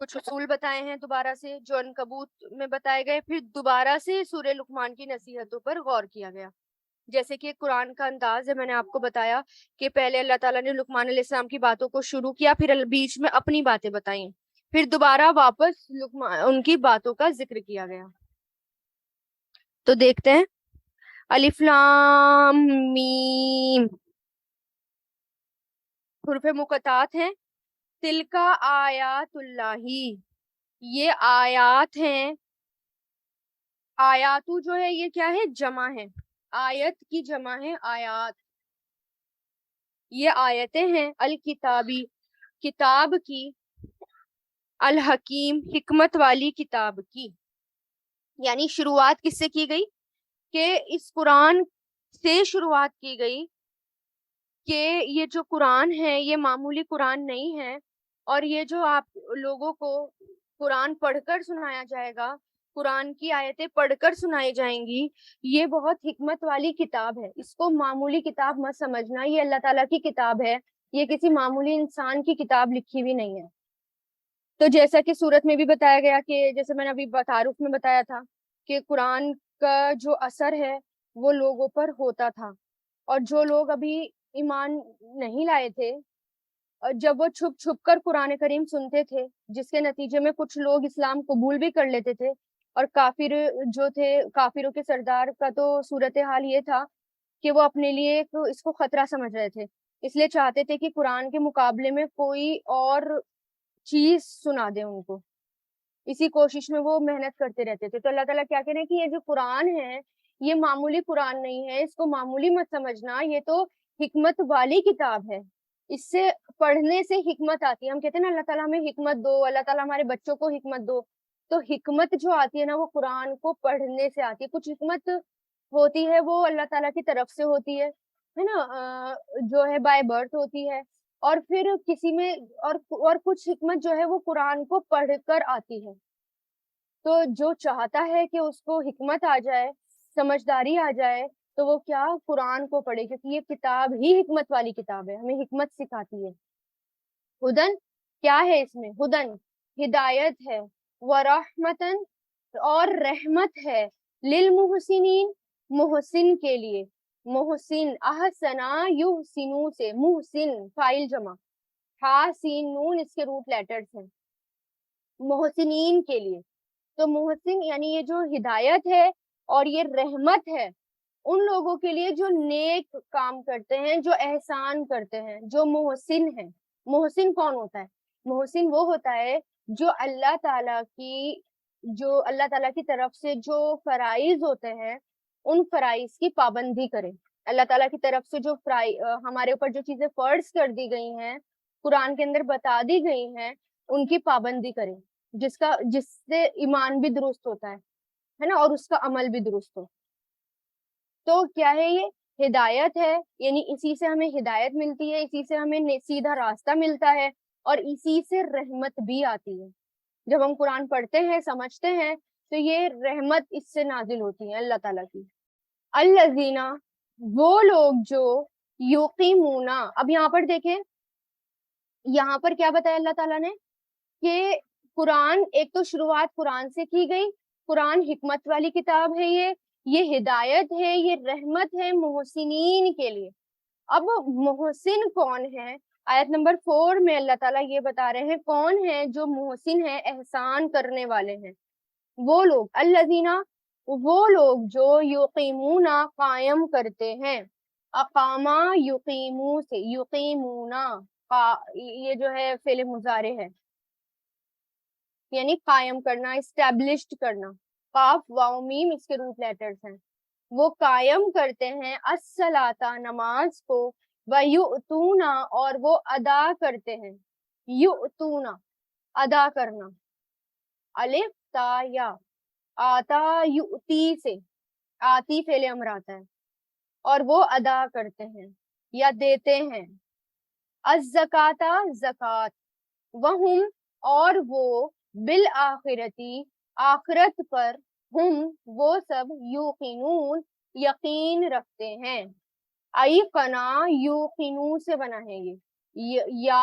کچھ اصول بتائے ہیں دوبارہ سے جو عنکبوت میں بتائے گئے، پھر دوبارہ سے سورہ لقمان کی نصیحتوں پر غور کیا گیا. جیسے کہ قرآن کا انداز ہے، میں نے آپ کو بتایا کہ پہلے اللہ تعالیٰ نے لقمان علیہ السلام کی باتوں کو شروع کیا، پھر بیچ میں اپنی باتیں بتائیں، پھر دوبارہ واپس ان کی باتوں کا ذکر کیا گیا. تو دیکھتے ہیں، الف لام میم حروف مقطعات ہیں. تلکا آیات اللہ، یہ آیات ہیں. آیاتو جو ہے یہ کیا ہے؟ جمع ہے. آیت کی جمع ہے آیات. یہ آیتیں ہیں الکتابی، کتاب کی، الحکیم، حکمت والی کتاب کی. یعنی شروعات کس سے کی گئی؟ کہ اس قرآن سے شروعات کی گئی کہ یہ جو قرآن ہے یہ معمولی قرآن نہیں ہے، اور یہ جو آپ لوگوں کو قرآن پڑھ کر سنایا جائے گا، قرآن کی آیتیں پڑھ کر سنائی جائیں گی، یہ بہت حکمت والی کتاب ہے. اس کو معمولی کتاب مت سمجھنا، یہ اللہ تعالیٰ کی کتاب ہے، یہ کسی معمولی انسان کی کتاب لکھی ہوئی نہیں ہے. تو جیسا کہ سورت میں بھی بتایا گیا کہ جیسے میں نے ابھی تعارف میں بتایا تھا کہ قرآن کا جو اثر ہے وہ لوگوں پر ہوتا تھا، اور جو لوگ ابھی ایمان نہیں لائے تھے، جب وہ چھپ چھپ کر قرآن کریم سنتے تھے، جس کے نتیجے میں کچھ لوگ اسلام قبول بھی کر لیتے تھے، اور کافر جو تھے، کافروں کے سردار کا تو صورتحال یہ تھا کہ وہ اپنے لیے اس کو خطرہ سمجھ رہے تھے، اس لیے چاہتے تھے کہ قرآن کے مقابلے میں کوئی اور چیز سنا دے ان کو. اسی کوشش میں وہ محنت کرتے رہتے تھے. تو اللہ تعالیٰ کیا کہہ رہے ہیں کہ یہ جو قرآن ہے یہ معمولی قرآن نہیں ہے، اس کو معمولی مت سمجھنا، یہ تو حکمت والی کتاب ہے. اس سے پڑھنے سے حکمت آتی ہے. ہم کہتے ہیں نا اللہ تعالیٰ ہمیں حکمت دو، اللہ تعالیٰ ہمارے بچوں کو حکمت دو. تو حکمت جو آتی ہے نا وہ قرآن کو پڑھنے سے آتی ہے. کچھ حکمت ہوتی ہے وہ اللہ تعالیٰ کی طرف سے ہوتی ہے نا، جو ہے بائی برتھ ہوتی ہے، اور پھر کسی میں اور کچھ حکمت جو ہے وہ قرآن کو پڑھ کر آتی ہے. تو جو چاہتا ہے کہ اس کو حکمت آ جائے، سمجھداری آ جائے، تو وہ کیا قرآن کو پڑھے، کیونکہ یہ کتاب ہی حکمت والی کتاب ہے، ہمیں حکمت سکھاتی ہے. ہدن کیا ہے اس میں؟ ہدن ہدایت ہے، ورحمتن اور رحمت ہے، للمحسنین محسن کے لیے. محسن احسنا یحسنو سے محسن فاعل جمع، ہا سین نون اس کے روٹ لیٹرز ہیں، محسنین کے لیے. تو محسن یعنی یہ جو ہدایت ہے اور یہ رحمت ہے ان لوگوں کے لیے جو نیک کام کرتے ہیں، جو احسان کرتے ہیں، جو محسن ہیں. محسن کون ہوتا ہے؟ محسن وہ ہوتا ہے جو اللہ تعالیٰ کی طرف سے جو فرائض ہوتے ہیں ان فرائض کی پابندی کرے. اللہ تعالیٰ کی طرف سے جو ہمارے اوپر جو چیزیں فرض کر دی گئی ہیں، قرآن کے اندر بتا دی گئی ہیں، ان کی پابندی کرے، جس سے ایمان بھی درست ہوتا ہے نا، اور اس کا عمل بھی درست ہو. تو کیا ہے یہ ہدایت ہے، یعنی اسی سے ہمیں ہدایت ملتی ہے، اسی سے ہمیں سیدھا راستہ ملتا ہے، اور اسی سے رحمت بھی آتی ہے. جب ہم قرآن پڑھتے ہیں، سمجھتے ہیں، تو یہ رحمت اس سے نازل ہوتی ہے اللہ تعالیٰ کی. الذین وہ لوگ جو یقیمون، اب یہاں پر دیکھیں، یہاں پر کیا بتایا اللہ تعالیٰ نے کہ قرآن، ایک تو شروعات قرآن سے کی گئی، قرآن حکمت والی کتاب ہے، یہ ہدایت ہے، یہ رحمت ہے محسنین کے لیے. اب محسن کون ہے؟ آیت نمبر 4 میں اللہ تعالیٰ یہ بتا رہے ہیں کون ہے جو محسن ہے، احسان کرنے والے ہیں. وہ لوگ الذین، وہ لوگ جو یقیمون قائم کرتے ہیں، اقامہ یقیمو سے، یقیمون یہ جو ہے فعل مضارع ہے، یعنی قائم کرنا، اسٹیبلشڈ کرنا. قاف واو میم اس کے روٹ لیٹرز ہیں. وہ قائم کرتے ہیں الصلاۃ نماز کو، وَيُؤْتُونَ اور وہ ادا کرتے ہیں، یؤتون ادا کرنا، الف تا یا، آتا یؤتی سے، آتی فعل امر آتا ہے، اور وہ ادا کرتے ہیں یا دیتے ہیں، الزکاۃ زکات، وہم اور وہ، بالآخرتی آخرت پر، ہم وہ سب، یوقنون یقین رکھتے ہیں. ایقنا یوقنو سے بنا ہے یہ، یا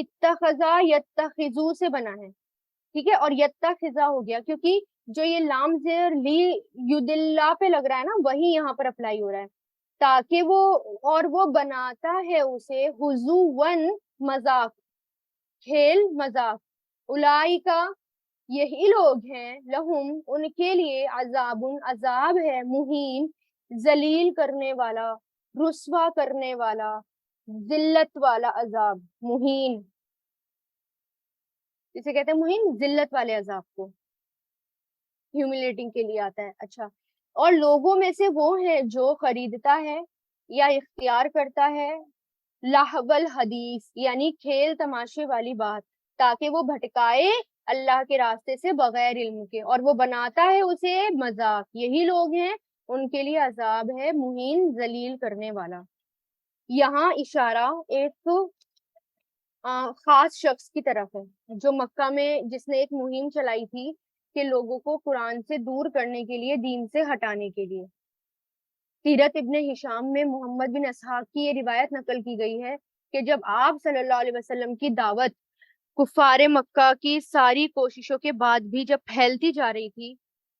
اتخذا یتخذو سے بنا ہے، ٹھیک ہے، اور یتخذا ہو گیا کیونکہ جو یہ لام زیر لی یدلہ پہ لگ رہا ہے نا، وہی یہاں پر اپلائی ہو رہا ہے، تاکہ وہ، اور وہ بناتا ہے اسے ہزون مذاق، کھیل مذاق، اولئکا یہی لوگ ہیں، لہم ان کے لیے عذاب، عذاب ہے، مہین ذلیل کرنے والا، رسوا کرنے والا، ذلت والا عذاب، مہین جسے کہتے ہیں مہین، ذلت والے عذاب کو ہیوملیٹنگ کے لیے آتا ہے. اچھا، اور لوگوں میں سے وہ ہے جو خریدتا ہے یا اختیار کرتا ہے لہو الحدیث یعنی کھیل تماشے والی بات، تاکہ وہ بھٹکائے اللہ کے راستے سے بغیر علم کے، اور وہ بناتا ہے اسے مذاق، یہی لوگ ہیں ان کے لیے عذاب ہے مہین ذلیل کرنے والا. یہاں اشارہ ایک خاص شخص کی طرف ہے جو مکہ میں، جس نے ایک مہم چلائی تھی کہ لوگوں کو قرآن سے دور کرنے کے لیے، دین سے ہٹانے کے لیے. سیرت ابن ہشام میں محمد بن اسحاق کی یہ روایت نقل کی گئی ہے کہ جب آپ صلی اللہ علیہ وسلم کی دعوت کفار مکہ کی ساری کوششوں کے بعد بھی جب پھیلتی جا رہی تھی،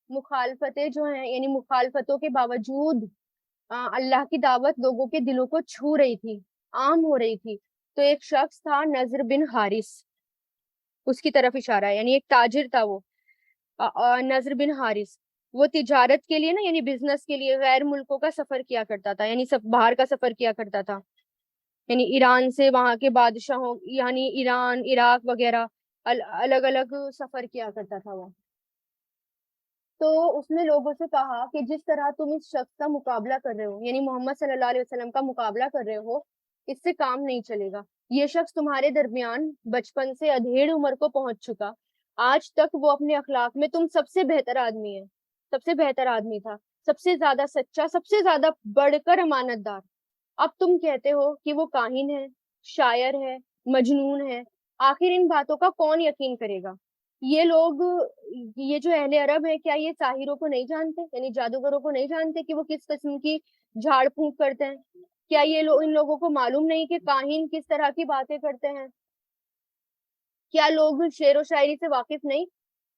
مخالفتیں جو ہیں یعنی مخالفتوں کے باوجود اللہ کی دعوت لوگوں کے دلوں کو چھو رہی تھی، عام ہو رہی تھی، تو ایک شخص تھا نضر بن حارث، اس کی طرف اشارہ ہے، یعنی ایک تاجر تھا وہ، نضر بن حارث. وہ تجارت کے لیے نا، یعنی بزنس کے لیے غیر ملکوں کا سفر کیا کرتا تھا، یعنی سب باہر کا سفر کیا کرتا تھا، یعنی ایران سے وہاں کے بادشاہوں، یعنی ایران، عراق وغیرہ الگ الگ سفر کیا کرتا تھا وہ. تو اس نے لوگوں سے کہا کہ جس طرح تم اس شخص کا مقابلہ کر رہے ہو، یعنی محمد صلی اللہ علیہ وسلم کا مقابلہ کر رہے ہو، اس سے کام نہیں چلے گا. یہ شخص تمہارے درمیان بچپن سے ادھیڑ عمر کو پہنچ چکا، آج تک وہ اپنے اخلاق میں تم سب سے بہتر آدمی ہے، سب سے بہتر آدمی تھا، سب سے زیادہ سچا، سب سے زیادہ بڑھ کر امانت دار. اب تم کہتے ہو کہ وہ کاہن ہے، شاعر ہے، مجنون ہے. آخر ان باتوں کا کون یقین کرے گا؟ یہ لوگ، یہ جو اہل عرب ہے، کیا یہ ساحروں کو نہیں جانتے، یعنی جادوگروں کو نہیں جانتے کہ وہ کس قسم کی جھاڑ پھونک کرتے ہیں؟ کیا یہ لوگ، ان لوگوں کو معلوم نہیں کہ کاہن کس طرح کی باتیں کرتے ہیں؟ کیا لوگ شعر و شاعری سے واقف نہیں؟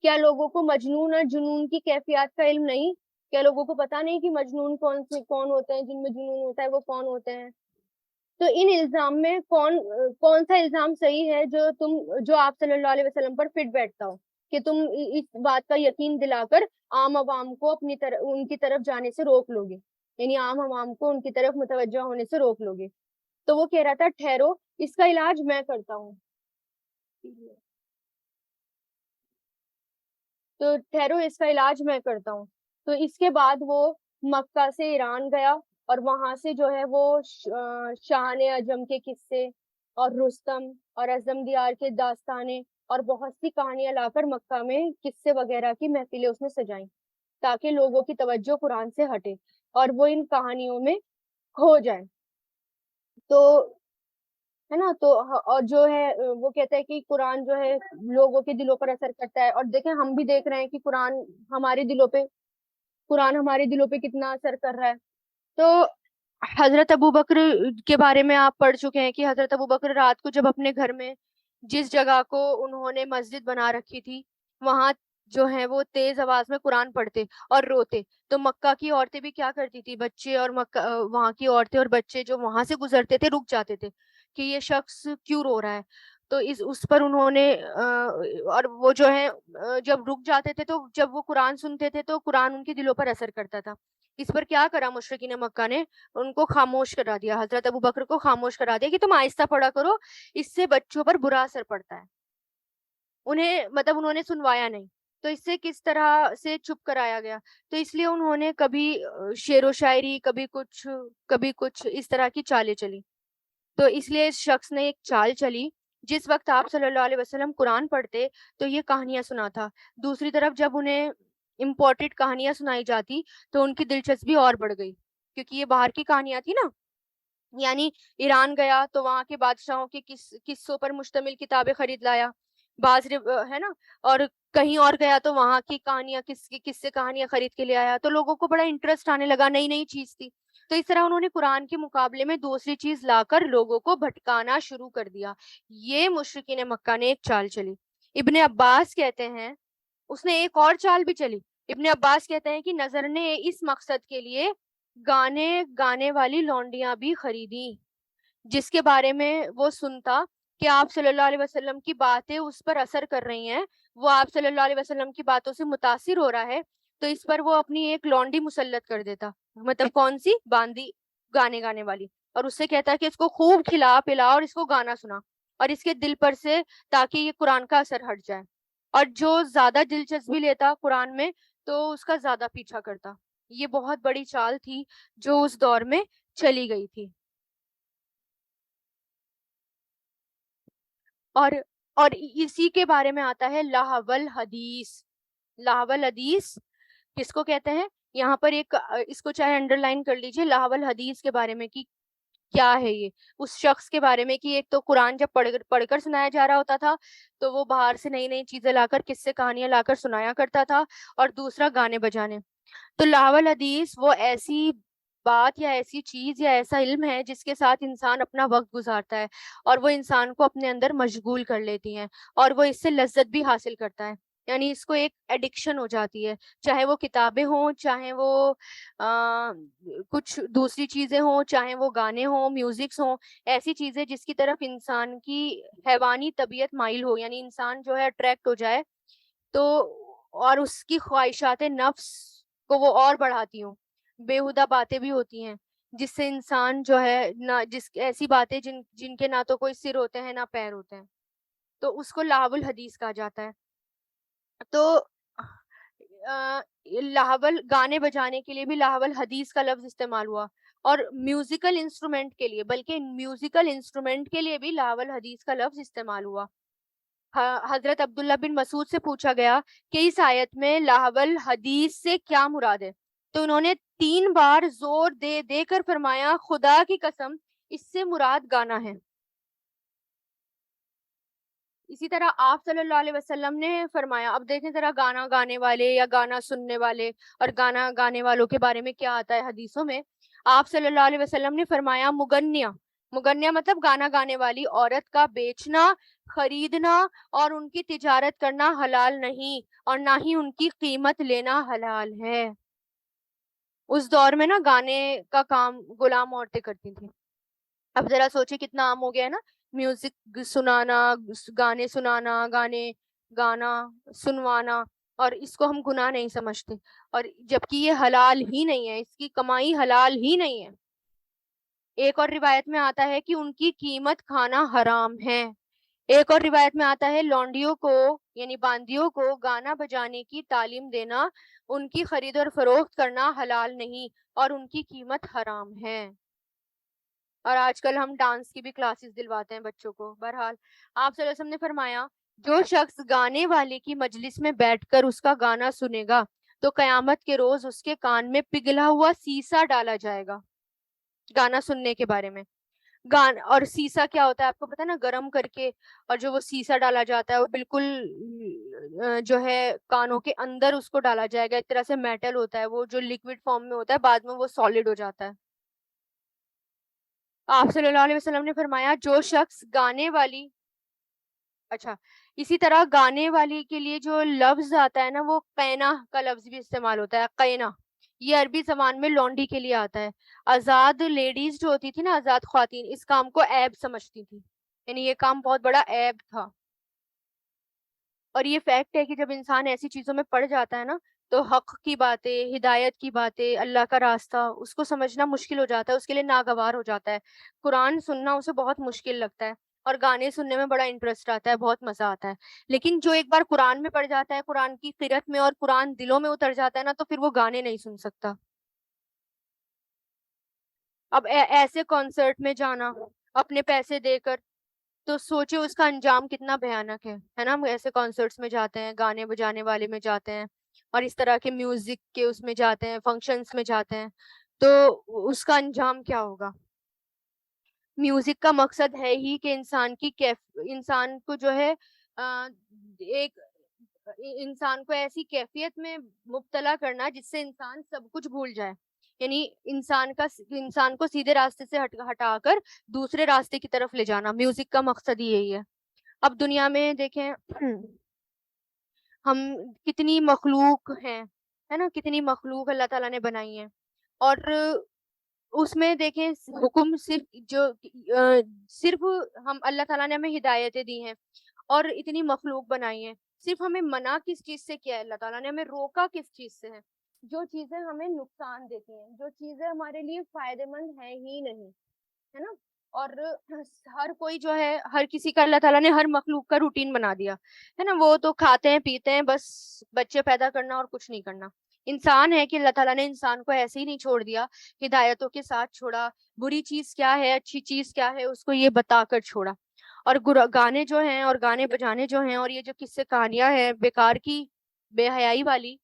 کیا لوگوں کو مجنون اور جنون کی کیفیات کا علم نہیں؟ کیا لوگوں کو پتا نہیں کہ مجنون کون ہوتے ہیں، جن میں جنون ہوتا ہے وہ کون ہوتے ہیں؟ تو ان الزام میں کون سا الزام صحیح ہے جو آپ صلی اللہ علیہ وسلم پر فٹ بیٹھتا ہو کہ تم اس بات کا یقین دلا کر عام عوام کو اپنی طرف، ان کی طرف جانے سے روک لو گے، یعنی عام عوام کو ان کی طرف متوجہ ہونے سے روک لو گے؟ تو وہ کہہ رہا تھا ٹھہرو، اس کا علاج میں کرتا ہوں. تو ٹھہرو، اس کا علاج میں کرتا ہوں. تو اس کے بعد وہ مکہ سے ایران گیا، اور وہاں سے جو ہے وہ شاہان عجم کے قصے اور رستم اور اعظم دیار کے داستانے اور بہت سی کہانیاں لا کر مکہ میں قصے وغیرہ کی محفلیں اس نے سجائیں، تاکہ لوگوں کی توجہ قرآن سے ہٹے اور وہ ان کہانیوں میں کھو جائیں. تو ہے نا، تو اور جو ہے وہ کہتا ہے کہ قرآن جو ہے لوگوں کے دلوں پر اثر کرتا ہے، اور دیکھیں ہم بھی دیکھ رہے ہیں کہ ہمارے دلوں پہ قرآن ہمارے دلوں پہ کتنا اثر کر رہا ہے. تو حضرت ابو بکر کے بارے میں آپ پڑھ چکے ہیں کہ حضرت ابو بکر رات کو جب اپنے گھر میں، جس جگہ کو انہوں نے مسجد بنا رکھی تھی، وہاں جو ہے وہ تیز آواز میں قرآن پڑھتے اور روتے. تو مکہ کی عورتیں بھی کیا کرتی تھی، بچے اور وہاں کی عورتیں اور بچے جو وہاں سے گزرتے تھے رک جاتے تھے کہ یہ شخص کیوں رو رہا ہے. تو اس پر انہوں نے اور وہ جو ہے جب رک جاتے تھے، تو جب وہ قرآن سنتے تھے تو قرآن ان کے دلوں پر اثر کرتا تھا. اس پر کیا کرا مشرکین مکہ نے؟ ان کو خاموش کرا دیا، حضرت ابو بکر کو خاموش کرا دیا کہ تم آہستہ پڑھا کرو، اس سے بچوں پر برا اثر پڑتا ہے. انہوں نے سنوایا نہیں. تو اس سے کس طرح سے چپ کرایا گیا؟ تو اس لیے انہوں نے کبھی شعر و شاعری، کبھی کچھ اس طرح کی چالیں چلی. تو اس لیے اس شخص نے ایک چال چلی، جس وقت آپ صلی اللہ علیہ وسلم قرآن پڑھتے تو یہ کہانیاں سنا تھا، دوسری طرف جب انہیں امپورٹڈ کہانیاں سنائی جاتی تو ان کی دلچسپی اور بڑھ گئی، کیونکہ یہ باہر کی کہانیاں تھی نا. یعنی ایران گیا تو وہاں کے بادشاہوں کے قصوں پر مشتمل کتابیں خرید لایا، ہے نا, اور کہیں اور گیا تو وہاں کی کہانیاں کس سے کہانیاں خرید کے لے آیا, تو لوگوں کو بڑا انٹرسٹ آنے لگا, نئی نئی چیز تھی. تو اس طرح انہوں نے قرآن کے مقابلے میں دوسری چیز لا کر لوگوں کو بھٹکانا شروع کر دیا. یہ مشرکین مکہ نے ایک چال چلی. ابن عباس کہتے ہیں اس نے ایک اور چال بھی چلی. ابن عباس کہتے ہیں کہ نظر نے اس مقصد کے لیے گانے گانے والی لونڈیاں بھی خریدی, جس کے بارے میں وہ سنتا کہ آپ صلی اللہ علیہ وسلم کی باتیں اس پر اثر کر رہی ہیں, وہ آپ صلی اللہ علیہ وسلم کی باتوں سے متاثر ہو رہا ہے, تو اس پر وہ اپنی ایک لونڈی مسلط کر دیتا, مطلب کون سی, باندی, گانے والی, اور اس سے کہتا کہ اس کو خوب کھلا پلا اور اس کو گانا سنا اور اس کے دل پر سے, تاکہ یہ قرآن کا اثر ہٹ جائے. اور جو زیادہ دلچسپی لیتا قرآن میں تو اس کا زیادہ پیچھا کرتا. یہ بہت بڑی چال تھی جو اس دور میں چلی گئی تھی. اور اور اسی کے بارے میں آتا ہے لہو الحدیث. لہو الحدیث کس کو کہتے ہیں, یہاں پر ایک اس کو چاہے انڈر لائن کر لیجئے, لہو الحدیث کے بارے میں کہ کیا ہے یہ, اس شخص کے بارے میں کہ ایک تو قرآن جب پڑھ کر سنایا جا رہا ہوتا تھا تو وہ باہر سے نئی نئی چیزیں لا کر, قصے کہانیاں لا کر سنایا کرتا تھا, اور دوسرا گانے بجانے. تو لہو الحدیث وہ ایسی بات یا ایسی چیز یا ایسا علم ہے جس کے ساتھ انسان اپنا وقت گزارتا ہے, اور وہ انسان کو اپنے اندر مشغول کر لیتی ہیں, اور وہ اس سے لذت بھی حاصل کرتا ہے. یعنی اس کو ایک ایڈکشن ہو جاتی ہے, چاہے وہ کتابیں ہوں, چاہے وہ کچھ دوسری چیزیں ہوں, چاہے وہ گانے ہوں, میوزکس ہوں, ایسی چیزیں جس کی طرف انسان کی حیوانی طبیعت مائل ہو, یعنی انسان جو ہے اٹریکٹ ہو جائے, تو اور اس کی خواہشات نفس کو وہ اور بڑھاتی ہوں. بےہودہ باتیں بھی ہوتی ہیں جس سے انسان جو ہے نہ, ایسی باتیں جن کے نہ تو کوئی سر ہوتے ہیں نہ پیر ہوتے ہیں, تو اس کو لہو الحدیث کہا جاتا ہے. تو لاہول گانے بجانے کے لیے بھی لاہول حدیث کا لفظ استعمال ہوا, اور میوزیکل انسٹرومنٹ کے لیے, بلکہ میوزیکل انسٹرومنٹ کے لیے بھی لاہول حدیث کا لفظ استعمال ہوا. حضرت عبداللہ بن مسعود سے پوچھا گیا کہ اس آیت میں لاہول حدیث سے کیا مراد ہے, تو انہوں نے 3 بار زور دے دے کر فرمایا, خدا کی قسم اس سے مراد گانا ہے. اسی طرح آپ صلی اللہ علیہ وسلم نے فرمایا, اب دیکھیں ذرا گانا گانے والے یا گانا سننے والے اور گانا گانے والوں کے بارے میں کیا آتا ہے حدیثوں میں. آپ صلی اللہ علیہ وسلم نے فرمایا, مغنیہ مطلب گانا گانے والی عورت کا بیچنا, خریدنا اور ان کی تجارت کرنا حلال نہیں, اور نہ ہی ان کی قیمت لینا حلال ہے. اس دور میں نا گانے کا کام غلام عورتیں کرتی تھیں. اب ذرا سوچے کتنا عام ہو گیا ہے نا, میوزک سنانا, گانے سنانا, گانا سنوانا, اور اس کو ہم گناہ نہیں سمجھتے, اور جبکہ یہ حلال ہی نہیں ہے, اس کی کمائی حلال ہی نہیں ہے. ایک اور روایت میں آتا ہے کہ ان کی قیمت کھانا حرام ہے. ایک اور روایت میں آتا ہے لونڈیوں کو یعنی باندیوں کو گانا بجانے کی تعلیم دینا, ان کی خرید اور فروخت کرنا حلال نہیں, اور ان کی قیمت حرام ہے. اور آج کل ہم ڈانس کی بھی کلاسز دلواتے ہیں بچوں کو. بہرحال آپ صلی اللہ علیہ وسلم نے فرمایا, جو شخص گانے والے کی مجلس میں بیٹھ کر اس کا گانا سنے گا تو قیامت کے روز اس کے کان میں پگھلا ہوا سیسا ڈالا جائے گا. گانا سننے کے بارے میں, اور سیسا کیا ہوتا ہے آپ کو پتا نا, گرم کر کے, اور جو وہ سیسا ڈالا جاتا ہے وہ بالکل جو ہے کانوں کے اندر اس کو ڈالا جائے گا, ایک طرح سے میٹل ہوتا ہے وہ, جو لکوڈ فارم میں ہوتا ہے, بعد میں وہ سالڈ ہو جاتا ہے. آپ صلی اللہ علیہ وسلم نے فرمایا, جو شخص گانے والی, اچھا اسی طرح گانے والی کے لیے جو لفظ آتا ہے نا, وہ قینا کا لفظ بھی استعمال ہوتا ہے. قینا یہ عربی زبان میں لونڈی کے لیے آتا ہے. آزاد لیڈیز جو ہوتی تھی نا, آزاد خواتین, اس کام کو عیب سمجھتی تھی, یعنی یہ کام بہت بڑا عیب تھا. اور یہ فیکٹ ہے کہ جب انسان ایسی چیزوں میں پڑ جاتا ہے نا, تو حق کی باتیں, ہدایت کی باتیں, اللہ کا راستہ اس کو سمجھنا مشکل ہو جاتا ہے, اس کے لیے ناگوار ہو جاتا ہے. قرآن سننا اسے بہت مشکل لگتا ہے, اور گانے سننے میں بڑا انٹرسٹ آتا ہے, بہت مزہ آتا ہے. لیکن جو ایک بار قرآن میں پڑ جاتا ہے, قرآن کی قرأت میں, اور قرآن دلوں میں اتر جاتا ہے نا, تو پھر وہ گانے نہیں سن سکتا. اب ایسے کانسرٹ میں جانا اپنے پیسے دے کر, تو سوچے اس کا انجام کتنا بھیانک ہے نا. ہم ایسے کانسرٹس میں جاتے ہیں, گانے بجانے والے میں جاتے ہیں, اور اس طرح کے میوزک کے اس میں جاتے ہیں, فنکشنز میں جاتے ہیں, تو اس کا انجام کیا ہوگا. میوزک کا مقصد ہے ہی کہ انسان کو جو ہے ایک انسان کو ایسی کیفیت میں مبتلا کرنا جس سے انسان سب کچھ بھول جائے، یعنی انسان کو سیدھے راستے سے ہٹا کر دوسرے راستے کی طرف لے جانا، میوزک کا مقصد ہی یہی ہے۔ اب دنیا میں دیکھیں ہم کتنی مخلوق ہیں، ہے نا، کتنی مخلوق اللہ تعالیٰ نے بنائی ہیں، اور اس میں دیکھیں حکم صرف ہم اللہ تعالیٰ نے ہمیں ہدایتیں دی ہیں اور اتنی مخلوق بنائی ہیں، صرف ہمیں منع کس چیز سے کیا ہے اللہ تعالیٰ نے، ہمیں روکا کس چیز سے ہے؟ جو چیزیں ہمیں نقصان دیتی ہیں، جو چیزیں ہمارے لیے فائدے مند ہیں ہی نہیں، ہے نا۔ اور ہر کوئی جو ہے، ہر کسی کا اللہ تعالیٰ نے ہر مخلوق کا روٹین بنا دیا ہے نا، وہ تو کھاتے ہیں پیتے ہیں، بس بچے پیدا کرنا اور کچھ نہیں کرنا۔ انسان ہے کہ اللہ تعالیٰ نے انسان کو ایسے ہی نہیں چھوڑ دیا، ہدایتوں کے ساتھ چھوڑا، بری چیز کیا ہے اچھی چیز کیا ہے اس کو یہ بتا کر چھوڑا۔ اور گانے جو ہیں اور گانے بجانے جو ہیں اور یہ جو قصے کہانیاں ہیں بیکار کی، بے حیائی والی،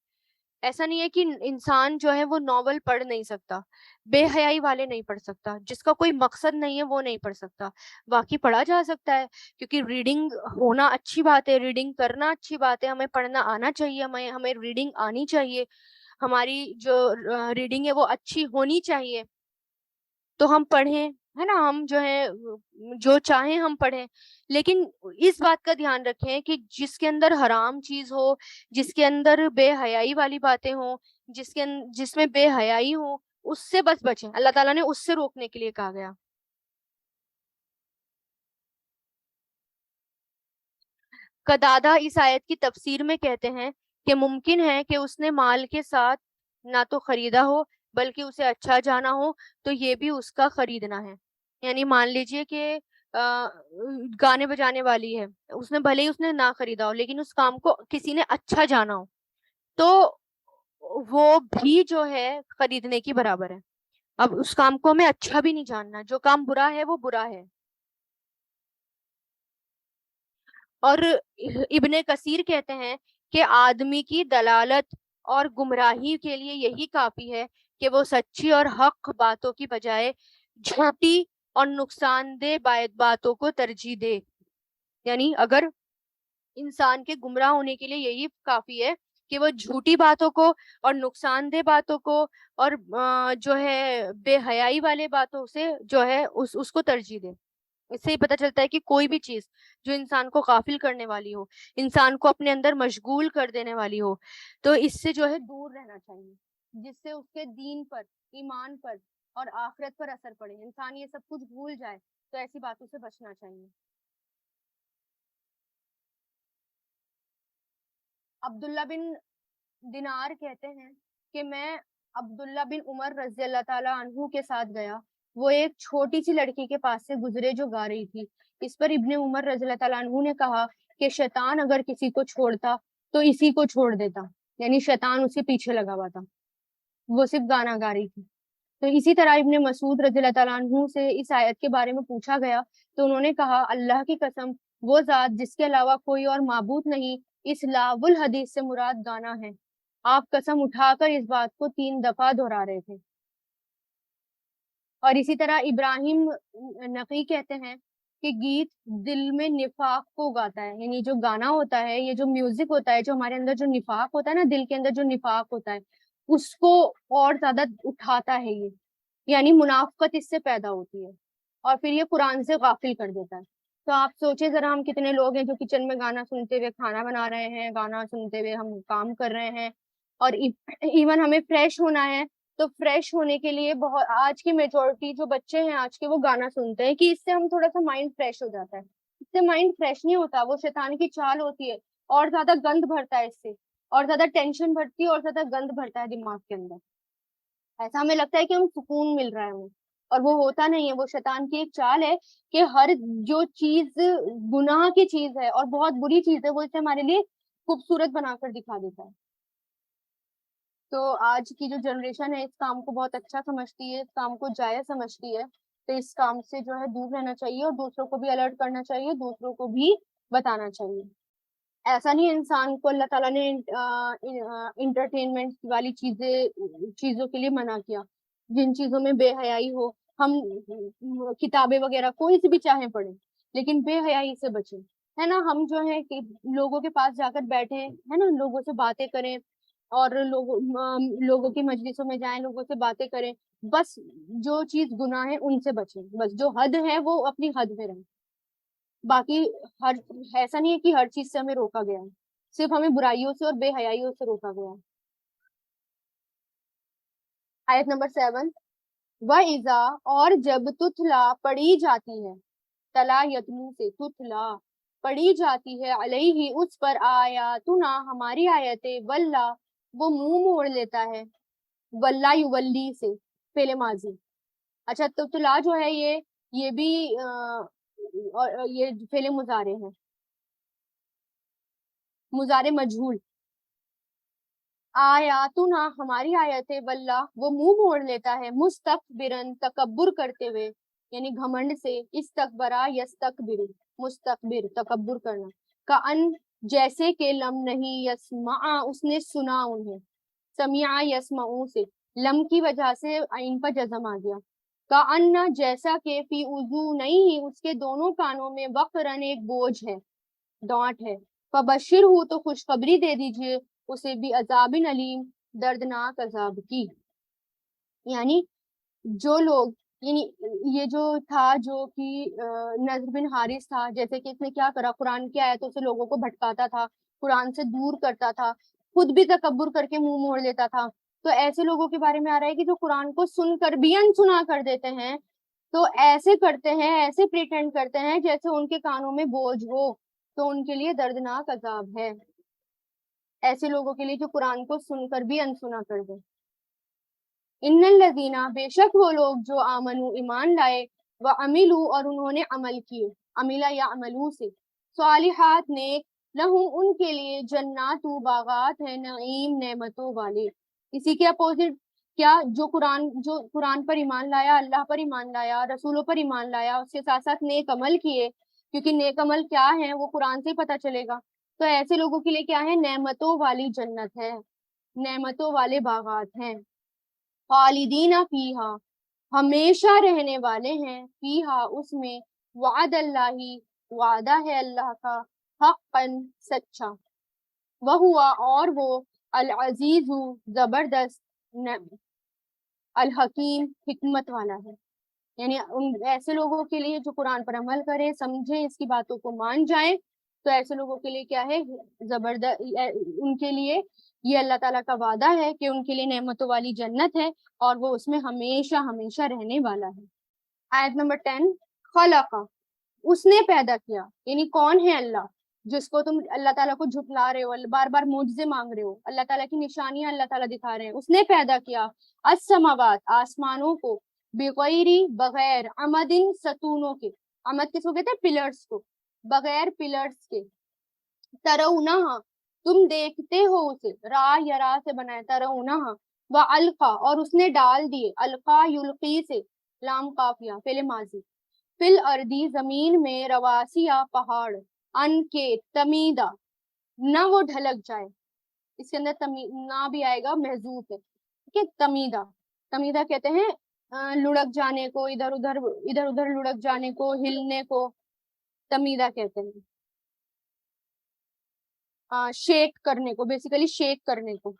ایسا نہیں ہے کہ انسان جو ہے وہ ناول پڑھ نہیں سکتا، بے حیائی والے نہیں پڑھ سکتا، جس کا کوئی مقصد نہیں ہے وہ نہیں پڑھ سکتا، باقی پڑھا جا سکتا ہے، کیونکہ ریڈنگ ہونا اچھی بات ہے، ریڈنگ کرنا اچھی بات ہے، ہمیں پڑھنا آنا چاہیے، ہمیں ریڈنگ آنی چاہیے، ہماری جو ریڈنگ ہے وہ اچھی ہونی چاہیے، تو ہم پڑھیں، ہے نا، ہم جو ہے جو چاہیں ہم پڑھیں، لیکن اس بات کا دھیان رکھیں کہ جس کے اندر حرام چیز ہو، جس کے اندر بے حیائی والی باتیں ہوں، جس میں بے حیائی ہو، اس سے بس بچیں، اللہ تعالیٰ نے اس سے روکنے کے لیے کہا گیا۔ قدادہ اس آیت کی تفسیر میں کہتے ہیں کہ ممکن ہے کہ اس نے مال کے ساتھ نہ تو خریدا ہو بلکہ اسے اچھا جانا ہو، تو یہ بھی اس کا خریدنا ہے۔ یعنی مان لیجئے کہ گانے بجانے والی ہے، اس نے بھلے ہی اس نے نہ خریدا ہو لیکن اس کام کو کسی نے اچھا جانا ہو، تو وہ بھی جو ہے خریدنے کی برابر ہے۔ اب اس کام کو ہمیں اچھا بھی نہیں جاننا، جو کام برا ہے وہ برا ہے۔ اور ابن کثیر کہتے ہیں کہ آدمی کی دلالت اور گمراہی کے لیے یہی کافی ہے کہ وہ سچی اور حق باتوں کی بجائے جھوٹی اور نقصان دہ باتوں کو ترجیح دے۔ یعنی اگر انسان کے گمراہ ہونے کے لیے یہی کافی ہے کہ وہ جھوٹی باتوں کو اور نقصان دہ باتوں کو اور جو ہے بے حیائی والے باتوں سے جو ہے اس کو ترجیح دے۔ اس سے ہی پتہ چلتا ہے کہ کوئی بھی چیز جو انسان کو غافل کرنے والی ہو، انسان کو اپنے اندر مشغول کر دینے والی ہو، تو اس سے جو ہے دور رہنا چاہیے، جس سے اس کے دین پر، ایمان پر اور آخرت پر اثر پڑے، انسان یہ سب کچھ بھول جائے، تو ایسی باتوں سے بچنا چاہیے۔ عبداللہ بن دینار کہتے ہیں کہ میں عبداللہ بن عمر رضی اللہ تعالیٰ عنہ کے ساتھ گیا، وہ ایک چھوٹی سی لڑکی کے پاس سے گزرے جو گا رہی تھی۔ اس پر ابن عمر رضی اللہ تعالیٰ عنہ نے کہا کہ شیطان اگر کسی کو چھوڑتا تو اسی کو چھوڑ دیتا، یعنی شیطان اس کے پیچھے لگا ہوا تھا، وہ صرف گانا گا رہی تھی۔ تو اسی طرح ابن مسعود رضی اللہ تعالیٰ عنہ سے اس آیت کے بارے میں پوچھا گیا تو انہوں نے کہا اللہ کی قسم، وہ ذات جس کے علاوہ کوئی اور معبود نہیں، اس لاو الحدیث سے مراد گانا ہے۔ آپ قسم اٹھا کر اس بات کو 3 دفعہ دہرا رہے تھے۔ اور اسی طرح ابراہیم نقی کہتے ہیں کہ گیت دل میں نفاق کو گاتا ہے، یعنی جو گانا ہوتا ہے، یہ جو میوزک ہوتا ہے، جو ہمارے اندر جو نفاق ہوتا ہے نا، دل کے اندر جو نفاق ہوتا ہے اس کو اور زیادہ اٹھاتا ہے یہ، یعنی منافقت اس سے پیدا ہوتی ہے اور پھر یہ قرآن سے غافل کر دیتا ہے۔ تو آپ سوچیں ذرا، ہم کتنے لوگ ہیں جو کچن میں گانا سنتے ہوئے کھانا بنا رہے ہیں، گانا سنتے ہوئے ہم کام کر رہے ہیں، اور ایون ہمیں فریش ہونا ہے تو فریش ہونے کے لیے بہت، آج کی میجورٹی جو بچے ہیں آج کے وہ گانا سنتے ہیں کہ اس سے ہم تھوڑا سا مائنڈ فریش ہو جاتا ہے، اس سے مائنڈ فریش نہیں ہوتا، وہ شیطان کی چال ہوتی ہے، اور زیادہ گند بھرتا ہے اس سے، اور زیادہ ٹینشن بھرتی ہے اور زیادہ گند بھرتا ہے دماغ کے اندر، ایسا ہمیں لگتا ہے کہ ہم سکون مل رہا ہے ہمیں، اور وہ ہوتا نہیں ہے، وہ شیطان کی ایک چال ہے کہ ہر جو چیز گناہ کی چیز ہے اور بہت بری چیز ہے وہ اسے ہمارے لیے خوبصورت بنا کر دکھا دیتا ہے۔ تو آج کی جو جنریشن ہے اس کام کو بہت اچھا سمجھتی ہے، اس کام کو جائز سمجھتی ہے، تو اس کام سے جو ہے دور رہنا چاہیے اور دوسروں کو بھی الرٹ کرنا چاہیے، دوسروں کو بھی بتانا چاہیے۔ ایسا نہیں ہے انسان کو اللہ تعالیٰ نے انٹرٹینمنٹ والی چیزوں کے لیے منع کیا، جن چیزوں میں بے حیائی ہو، ہم کتابیں وغیرہ کوئی سی بھی چاہیں پڑھیں لیکن بے حیائی سے بچیں، ہے نا، ہم جو ہے کہ لوگوں کے پاس جا کر بیٹھے ہے نا، لوگوں سے باتیں کریں اور لوگوں کی مجلسوں میں جائیں، لوگوں سے باتیں کریں، بس جو چیز گناہ ہے ان سے بچیں، بس جو حد ہے وہ اپنی حد میں رہیں. باقی ہر ایسا نہیں ہے کہ ہر چیز سے ہمیں روکا گیا ہے، صرف ہمیں برائیوں سے اور بے حیائیوں سے روکا گیا ہے. آیت نمبر 7. وَإِذَا اور جب تتلا پڑھی جاتی ہے، تلا یتلو سے تتلا پڑھی جاتی ہے، علیہ اس پر آیاتنا ہماری آیتیں، ولا وہ منہ موڑ لیتا ہے، ولا یولی سے فعل ماضی. اچھا تتلا جو ہے یہ بھی یہ فعل مضارع ہے، مضارع مجہول. آیاتنا ہماری آیتیں، واللہ وہ منہ موڑ لیتا ہے، مستکبرن تکبر کرتے ہوئے، یعنی گھمنڈ سے، استکبرا یستکبر مستکبر تکبر کرنا، کأن جیسے کہ لم نہیں، یسمع اس نے سنا انہیں، سمع یسمعو سے لم کی وجہ سے عین پر جزم آ گیا، کأن جیسا کہ فی اذنیہ اس کے دونوں کانوں میں وقرن ایک بوجھ ہے، ڈانٹ ہے، فبشر ہو تو خوشخبری دے دیجئے اسے بھی عذاب علیم دردناک عذاب کی. یعنی جو لوگ، یعنی یہ جو تھا جو کہ نضر بن حارث تھا، جیسے کہ اس نے کیا کرا، قرآن کی آیتوں سے لوگوں کو بھٹکاتا تھا، قرآن سے دور کرتا تھا، خود بھی تکبر کر کے منہ موڑ لیتا تھا. تو ایسے لوگوں کے بارے میں آ رہا ہے کہ جو قرآن کو سن کر بھی انسنا کر دیتے ہیں، تو ایسے کرتے ہیں، ایسے پریٹینڈ کرتے ہیں جیسے ان کے کانوں میں بوجھ ہو، تو ان کے لیے دردناک عذاب ہے، ایسے لوگوں کے لیے جو قرآن کو سن کر بھی انسنا کر دیں. ان الذین بے شک وہ لوگ جو آمنو ایمان لائے، وعملوا اور انہوں نے عمل کیے، عملہ یا عملو سے، صالحات نیک، لہم ان کے لیے جنات باغات ہیں، نعیم نعمتوں والے. اسی کے اپوزٹ کیا، جو قرآن پر ایمان لایا، اللہ پر ایمان لایا، رسولوں پر ایمان لایا، اس کے ساتھ ساتھ نیک عمل کیے، کیونکہ نیک عمل کیا ہے وہ قرآن سے ہی پتہ چلے گا. تو ایسے لوگوں کے لیے کیا ہے، نعمتوں والی جنت ہے، نعمتوں والے باغات ہیں. خالدین فیہا ہمیشہ رہنے والے ہیں، فیہا اس میں، وعد اللہ وعدہ ہے اللہ کا، حقا سچا، وہوا اور وہ، العزیز زبردست، الحکیم حکمت والا ہے. یعنی ان ایسے لوگوں کے لیے جو قرآن پر عمل کریں، سمجھیں، اس کی باتوں کو مان جائیں، تو ایسے لوگوں کے لیے کیا ہے، زبردست، ان کے لیے یہ اللہ تعالیٰ کا وعدہ ہے کہ ان کے لیے نعمتوں والی جنت ہے، اور وہ اس میں ہمیشہ ہمیشہ رہنے والا ہے. آیت نمبر 10. خلق اس نے پیدا کیا، یعنی کون ہے اللہ جس کو تم اللہ تعالیٰ کو جھٹلا رہے ہو، بار بار معجزے مانگ رہے ہو، اللہ تعالیٰ کی نشانیاں اللہ تعالیٰ دکھا رہے ہیں. اس نے پیدا کیا السماوات آسمانوں کو، بغیر بغیر، عمدن ستونوں کے، عمد کس کو کہتے ہیں، پلرز کو، بغیر پلرز کے، ترونہا تم دیکھتے ہو اسے، را یا را سے بنایا، ترونہا، وَأَلْقَى اور اس نے ڈال دیے، القا یلقی سے، لام قافیہ فعل ماضی، فل اردی زمین میں، رواسیا پہاڑ، ان کے تمیدہ نہ وہ ڈھلک جائے، اس کے اندر نہ بھی آئے گا، محذوف ہے، ٹھیک ہے. تمیدہ، تمیدہ کہتے ہیں لڑک جانے کو، ادھر ادھر لڑک جانے کو، ہلنے کو تمیدہ کہتے ہیں. شیک کرنے کو، بیسیکلی شیک کرنے کو.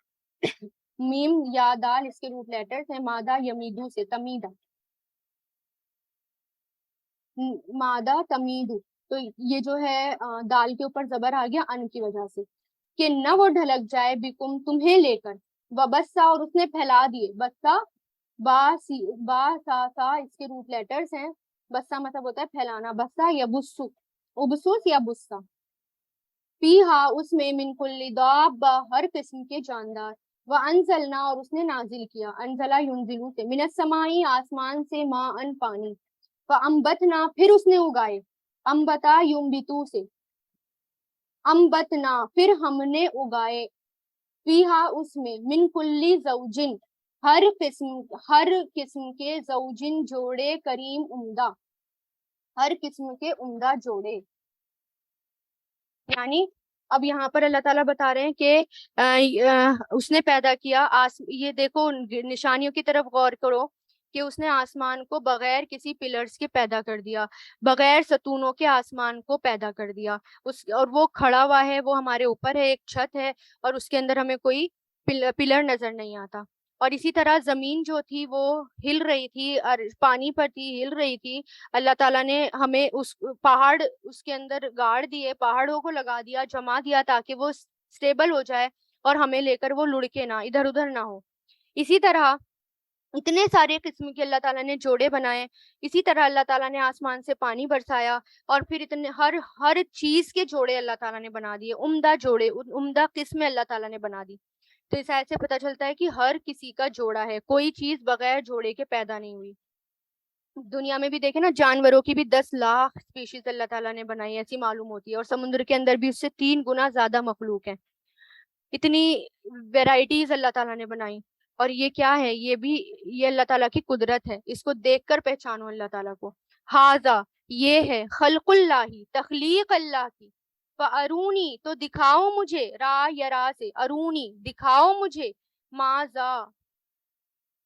میم یا دال اس کے روٹ لیٹرز ہیں، مادہ یمیدو سے، تمیدہ، مادہ تمیدو. تو یہ جو ہے دال کے اوپر زبر آ گیا ان کی وجہ سے، کہ نہ وہ ڈھلک جائے، بکم تمہیں لے کر، وبسا اور اس نے پھیلا دیے، بسا با سا اس کے روٹ لیٹرز ہیں، بسا مطلب ہوتا ہے پھیلانا، بسا یا بسو، ابسوس یا بسا، فیہا اس میں، من کل دابہ ہر قسم کے جاندار، وانزلنا اور اس نے نازل کیا، انزلہ ینزلو سے، من السمائی آسمان سے، ماء پانی، فانبتنا پھر اس نے اگائے، انبتا ینبتو سے، انبتنا پھر ہم نے اگائے، فیہا اس میں، من کل زوجن ہر قسم کے، زوجن جوڑے، کریم عمدہ، ہر قسم کے عمدہ جوڑے. یعنی اب یہاں پر اللہ تعالیٰ بتا رہے ہیں کہ اس نے پیدا کیا، یہ دیکھو نشانیوں کی طرف غور کرو کہ اس نے آسمان کو بغیر کسی پلرز کے پیدا کر دیا، بغیر ستونوں کے آسمان کو پیدا کر دیا، اور وہ کھڑا ہوا ہے، وہ ہمارے اوپر ہے، ایک چھت ہے، اور اس کے اندر ہمیں کوئی پلر نظر نہیں آتا۔ اور اسی طرح زمین جو تھی وہ ہل رہی تھی، اور پانی پر تھی، ہل رہی تھی۔ اللہ تعالیٰ نے ہمیں اس پہاڑ اس کے اندر گاڑ دیے، پہاڑوں کو لگا دیا، جما دیا، تاکہ وہ سٹیبل ہو جائے اور ہمیں لے کر وہ لڑکے نہ، ادھر ادھر نہ ہو۔ اسی طرح اتنے سارے قسم کے اللہ تعالیٰ نے جوڑے بنائے۔ اسی طرح اللہ تعالیٰ نے آسمان سے پانی برسایا، اور پھر اتنے ہر چیز کے جوڑے اللہ تعالیٰ نے بنا دیے، عمدہ جوڑے، عمدہ قسمیں اللہ تعالیٰ نے بنا دی۔ تو اس آیت سے پتہ چلتا ہے کہ ہر کسی کا جوڑا ہے، کوئی چیز بغیر جوڑے کے پیدا نہیں ہوئی۔ دنیا میں بھی دیکھیں نا، جانوروں کی بھی 10 لاکھ اسپیشیز اللہ تعالیٰ نے بنائی، ایسی معلوم ہوتی ہے، اور سمندر کے اندر بھی اس سے 3 گنا زیادہ مخلوق ہیں۔ اتنی ویرائٹیز اللہ تعالیٰ نے بنائی۔ اور یہ کیا ہے؟ یہ اللہ تعالیٰ کی قدرت ہے، اس کو دیکھ کر پہچانو اللہ تعالیٰ کو۔ ہاذا، یہ ہے، خلق اللہ، تخلیق اللہ کی، فارونی، تو دکھاؤ مجھے، را یا را سے، ارونی، دکھاؤ مجھے، ماذا،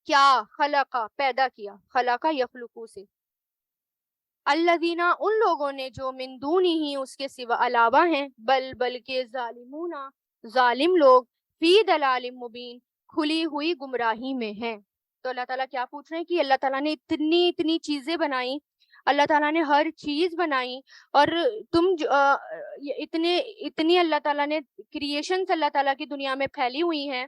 کیا، خلقا، پیدا کیا، خلقا یخلقو سے، الذین، ان لوگوں نے، جو من دونہ، اس کے سوا، علاوہ ہیں، بلکہ ظالمون، ظالم لوگ، فی دلال مبین، کھلی ہوئی گمراہی میں ہیں۔ تو اللہ تعالیٰ کیا پوچھ رہے ہیں کہ اللہ تعالیٰ نے اتنی چیزیں بنائی، اللہ تعالیٰ نے ہر چیز بنائی، اور تم اتنی اللہ تعالیٰ نے کریشنز اللہ تعالیٰ کی دنیا میں پھیلی ہوئی ہیں،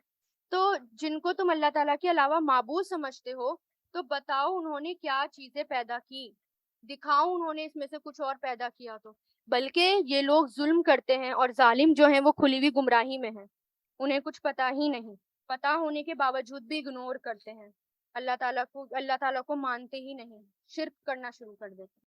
تو جن کو تم اللہ تعالیٰ کے علاوہ معبود سمجھتے ہو، تو بتاؤ انہوں نے کیا چیزیں پیدا کی، دکھاؤ انہوں نے اس میں سے کچھ اور پیدا کیا تو۔ بلکہ یہ لوگ ظلم کرتے ہیں، اور ظالم جو ہیں وہ کھلی ہوئی گمراہی میں ہیں، انہیں کچھ پتا ہی نہیں، پتا ہونے کے باوجود بھی اگنور کرتے ہیں، اللہ تعالیٰ کو مانتے ہی نہیں، شرک کرنا شروع کر دیتے ہیں۔